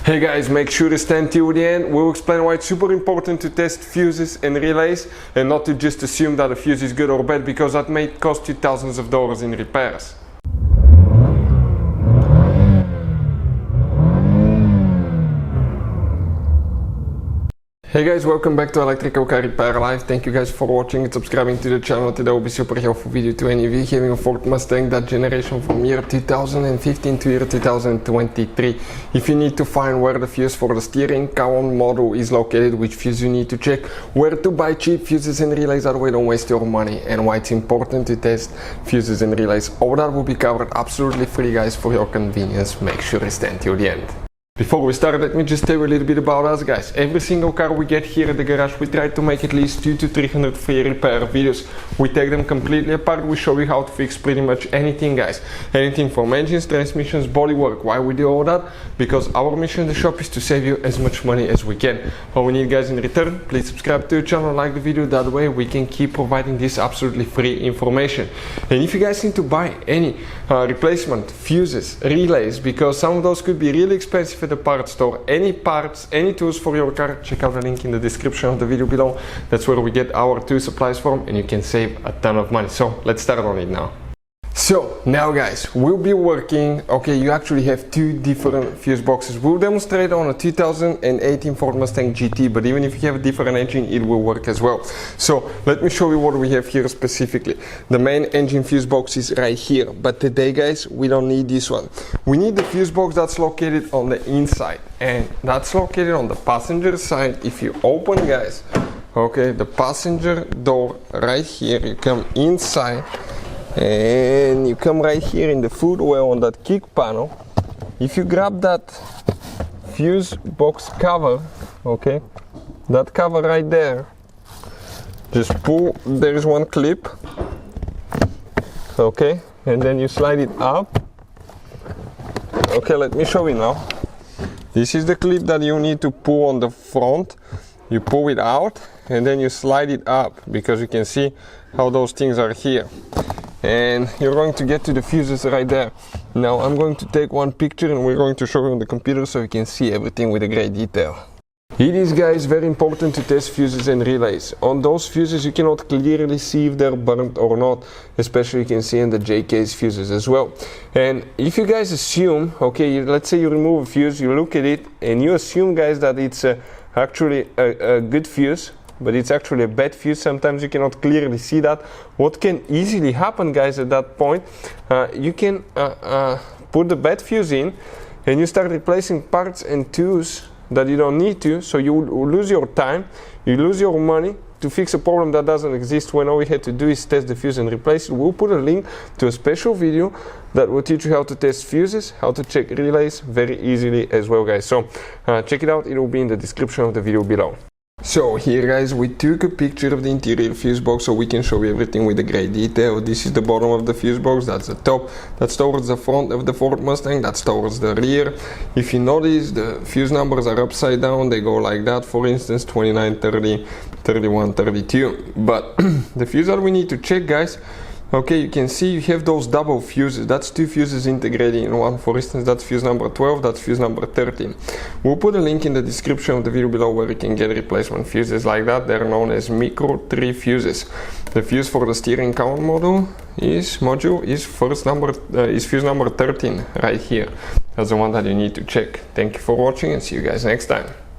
Hey guys, make sure to stand till the end. We'll explain why it's super important to test fuses and relays and not to just assume that a fuse is good or bad, because that may cost you thousands of dollars in repairs. Hey guys, welcome back to Electrical Car Repair Live. Thank you guys for watching and subscribing to the channel. Today will be super helpful video to any of you having a Ford Mustang, that generation from year 2015 to year 2023. If you need to find where the fuse for the steering column module is located, which fuse you need to check, where to buy cheap fuses and relays, that way don't waste your money, and why it's important to test fuses and relays, all that will be covered absolutely free guys for your convenience. Make sure to stand till the end. Before we start, let me just tell you a little bit about us guys. Every single car we get here at the garage, we try to make at least 200 to 300 free repair videos. We take them completely apart, we show you how to fix pretty much anything guys. Anything from engines, transmissions, bodywork. Why we do all that? Because our mission in the shop is to save you as much money as we can. All we need guys in return, please subscribe to the channel, like the video, that way we can keep providing this absolutely free information. And if you guys need to buy any replacement fuses, relays, because some of those could be really expensive at the parts store, any parts, any tools for your car, check out the link in the description of the video below. That's where we get our tool supplies from, and you can save a ton of money. So let's start on it now. So now guys, we'll be working, okay, you actually have two different fuse boxes. We'll demonstrate on a 2018 Ford Mustang GT, but even if you have a different engine, it will work as well. So let me show you what we have here specifically. The main engine fuse box is right here, but today guys, we don't need this one. We need the fuse box that's located on the inside, and that's located on the passenger side. If you open guys, okay, the passenger door right here, you come inside, and you come right here in the footwell on that kick panel. If you grab that fuse box cover, okay, that cover right there, just pull, there is one clip, okay, and then you slide it up. Okay, let me show you now. This is the clip that you need to pull on the front. You pull it out and then you slide it up, because you can see how those things are here. And you're going to get to the fuses right there. Now I'm going to take one picture and we're going to show you on the computer so you can see everything with a great detail. It is guys very important to test fuses and relays. On those fuses you cannot clearly see if they're burnt or not, especially you can see in the JK's fuses as well. And if you guys assume, okay, let's say you remove a fuse, you look at it and you assume guys that it's actually a good fuse, but it's actually a bad fuse. Sometimes you cannot clearly see that. What can easily happen guys at that point, you can put the bad fuse in and you start replacing parts and tools that you don't need to, so you lose your time, you lose your money to fix a problem that doesn't exist, when all we had to do is test the fuse and replace it. We'll put a link to a special video that will teach you how to test fuses, how to check relays very easily as well guys. So check it out, it will be in the description of the video below. So here guys, we took a picture of the interior fuse box so we can show you everything with a great detail. This is the bottom of the fuse box, that's the top, that's towards the front of the Ford Mustang, that's towards the rear. If you notice, the fuse numbers are upside down, they go like that, for instance 29, 30, 31, 32. But the fuse that we need to check guys, okay, you can see you have those double fuses. That's two fuses integrated in one. For instance, that's fuse number 12, that's fuse number 13. We'll put a link in the description of the video below where you can get replacement fuses like that. They're known as micro 3 fuses. The fuse for the steering column is fuse number 13 right here. That's the one that you need to check. Thank you for watching and see you guys next time.